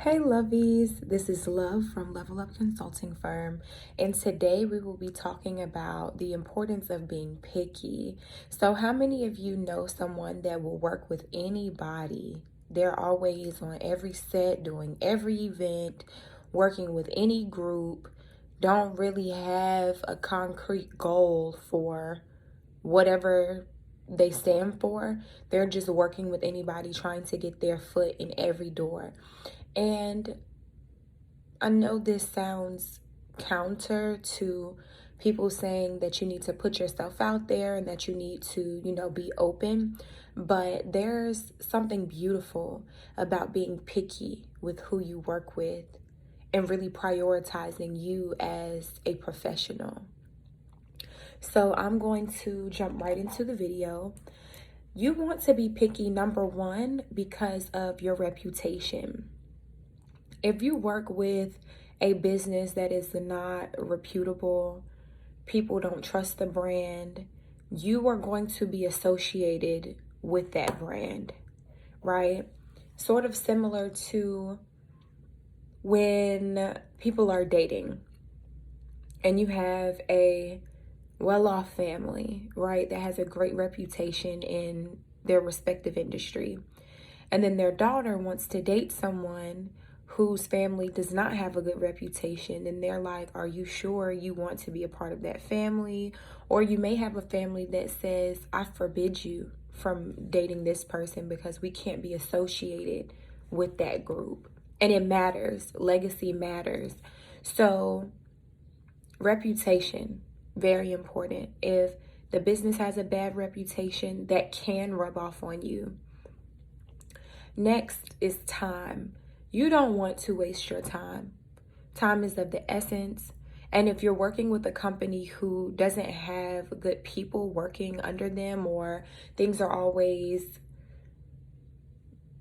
Hey lovies, this is Love from Level Up Consulting Firm, and today we will be talking about the importance of being picky. So how many of you know someone that will work with anybody? They're always on every set, doing every event, working with any group, don't really have a concrete goal for whatever they stand for. They're just working with anybody, trying to get their foot in every door. And I know this sounds counter to people saying that you need to put yourself out there and that you need to, be open. But there's something beautiful about being picky with who you work with and really prioritizing you as a professional. So I'm going to jump right into the video. You want to be picky, number one, because of your reputation. If you work with a business that is not reputable, people don't trust the brand, you are going to be associated with that brand, right? Sort of similar to when people are dating and you have a well-off family, right, that has a great reputation in their respective industry. And then their daughter wants to date someone whose family does not have a good reputation. And they're like, are you sure you want to be a part of that family? Or you may have a family that says, I forbid you from dating this person because we can't be associated with that group. And it matters. Legacy matters. So reputation, very important. If the business has a bad reputation, that can rub off on you. Next is time. You don't want to waste your time. Time is of the essence. And if you're working with a company who doesn't have good people working under them, or things are always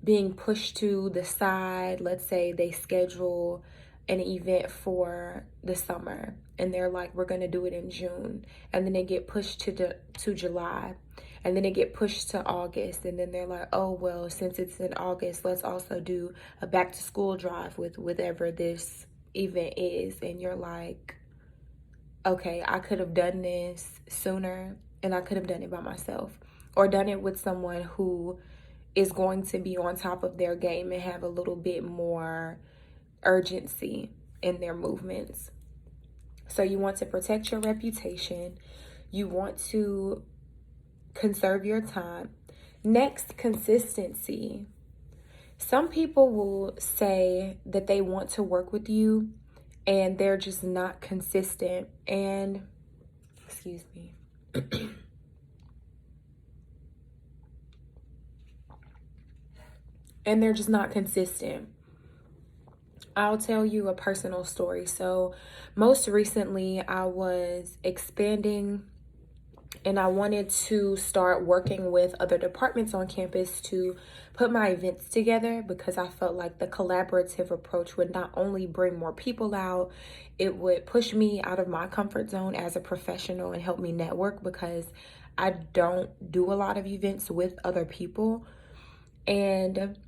being pushed to the side, let's say they schedule an event for the summer and they're like, we're going to do it in June, and then they get pushed to July, and then they get pushed to August, and then they're like, oh well, since it's in August, let's also do a back to school drive with whatever this event is. And you're like, okay, I could have done this sooner, and I could have done it by myself, or done it with someone who is going to be on top of their game and have a little bit more urgency in their movements. So you want to protect your reputation. You want to conserve your time. Next, consistency. Some people will say that they want to work with you and they're just not consistent. And, excuse me. And they're just not consistent. I'll tell you a personal story. So most recently I was expanding and I wanted to start working with other departments on campus to put my events together, because I felt like the collaborative approach would not only bring more people out, it would push me out of my comfort zone as a professional and help me network, because I don't do a lot of events with other people. And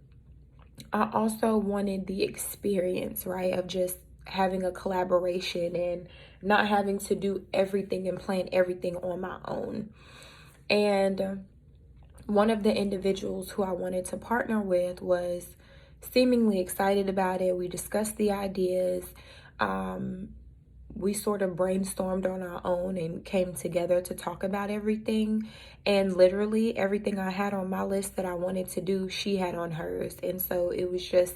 I also wanted the experience, right, of just having a collaboration and not having to do everything and plan everything on my own. And one of the individuals who I wanted to partner with was seemingly excited about it. We discussed the ideas. We sort of brainstormed on our own and came together to talk about everything. And literally everything I had on my list that I wanted to do, she had on hers. And so it was just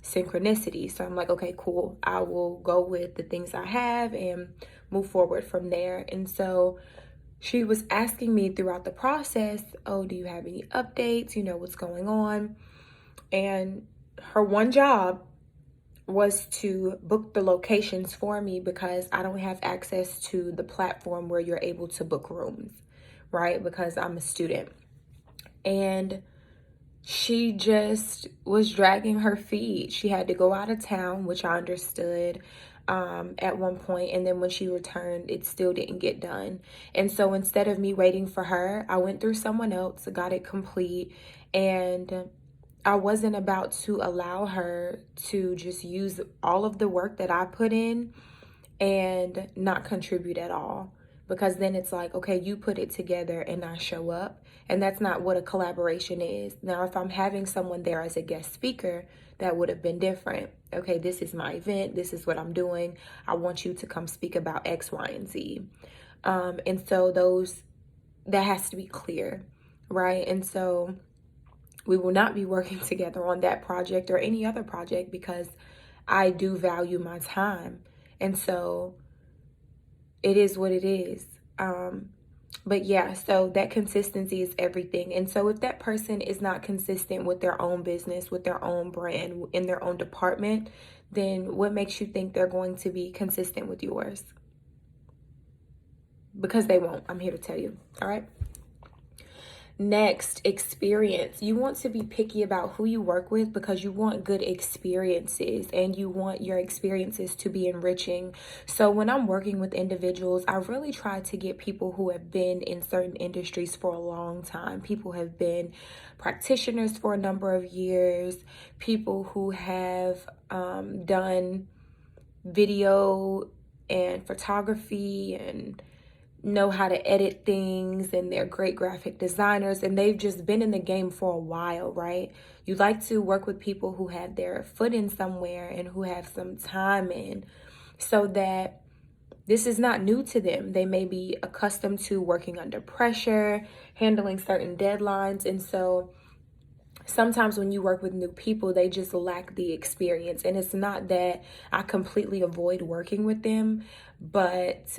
synchronicity. So I'm like, okay, cool. I will go with the things I have and move forward from there. And so she was asking me throughout the process, oh, do you have any updates? You know, what's going on? And her one job was to book the locations for me, because I don't have access to the platform where you're able to book rooms, right? Because I'm a student. And she just was dragging her feet. She had to go out of town, which I understood at one point. And then when she returned, it still didn't get done. And so instead of me waiting for her, I went through someone else, got it complete, and I wasn't about to allow her to just use all of the work that I put in and not contribute at all. Because then it's like, okay, you put it together and I show up. And that's not what a collaboration is. Now, if I'm having someone there as a guest speaker, that would have been different. Okay, this is my event. This is what I'm doing. I want you to come speak about X, Y, and Z. And so that has to be clear, right? And so we will not be working together on that project or any other project because I do value my time. And so it is what it is. But yeah, so that consistency is everything. And so if that person is not consistent with their own business, with their own brand, in their own department, then what makes you think they're going to be consistent with yours? Because they won't. I'm here to tell you. All right. Next, experience. You want to be picky about who you work with because you want good experiences and you want your experiences to be enriching. So when I'm working with individuals, I really try to get people who have been in certain industries for a long time. People who have been practitioners for a number of years, people who have done video and photography and know how to edit things, and they're great graphic designers and they've just been in the game for a while, right? You like to work with people who have their foot in somewhere and who have some time in, so that this is not new to them. They may be accustomed to working under pressure, handling certain deadlines. And so sometimes when you work with new people, they just lack the experience. And it's not that I completely avoid working with them, but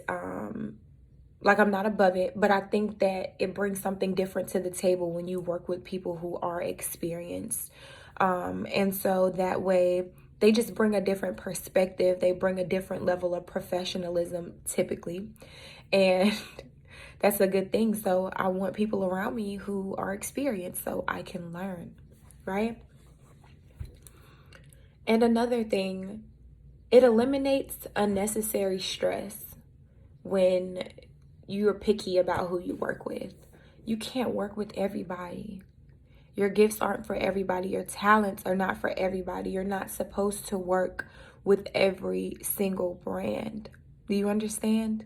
like, I'm not above it, but I think that it brings something different to the table when you work with people who are experienced. And so that way they just bring a different perspective. They bring a different level of professionalism typically. And that's a good thing. So I want people around me who are experienced so I can learn, right? And another thing, it eliminates unnecessary stress when you're picky about who you work with. You can't work with everybody. Your gifts aren't for everybody. Your talents are not for everybody. You're not supposed to work with every single brand. Do you understand?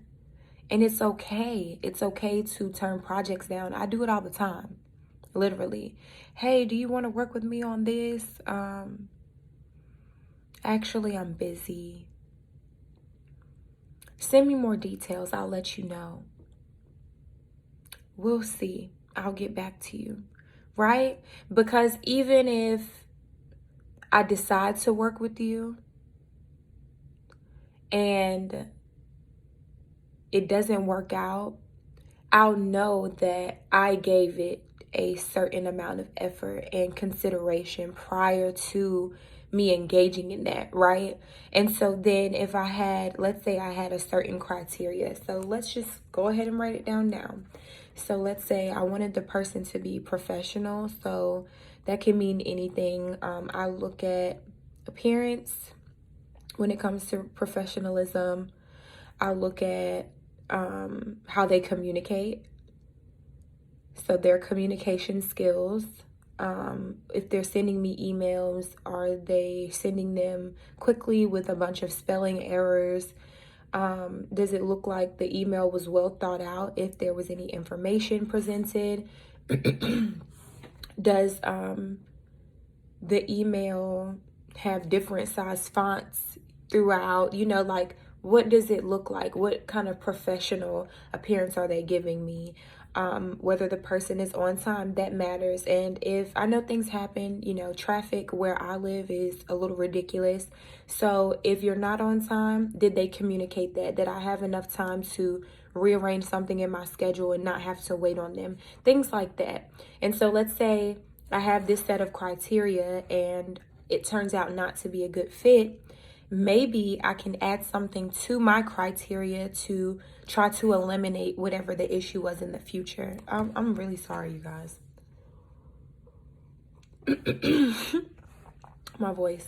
And it's okay. It's okay to turn projects down. I do it all the time, literally. Hey, do you want to work with me on this? Actually, I'm busy. Send me more details. I'll let you know. We'll see. I'll get back to you. Right? Because even if I decide to work with you and it doesn't work out, I'll know that I gave it a certain amount of effort and consideration prior to me engaging in that, right? And so then if I had, let's say I had a certain criteria. So let's just go ahead and write it down now. So let's say I wanted the person to be professional. So that can mean anything. I look at appearance when it comes to professionalism. I look at how they communicate. So their communication skills. If they're sending me emails, are they sending them quickly with a bunch of spelling errors? Does it look like the email was well thought out? If there was any information presented, does the email have different size fonts throughout? You know, like, what does it look like? What kind of professional appearance are they giving me? Whether the person is on time, that matters. And if I know things happen, you know, traffic where I live is a little ridiculous. So if you're not on time, did they communicate that? Did I have enough time to rearrange something in my schedule and not have to wait on them? Things like that. And so let's say I have this set of criteria and it turns out not to be a good fit. Maybe I can add something to my criteria to try to eliminate whatever the issue was in the future. I'm really sorry, you guys. My voice.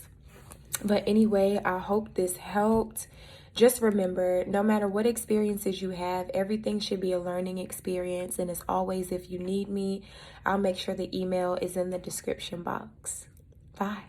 But anyway, I hope this helped. Just remember, no matter what experiences you have, everything should be a learning experience. And as always, if you need me, I'll make sure the email is in the description box. Bye.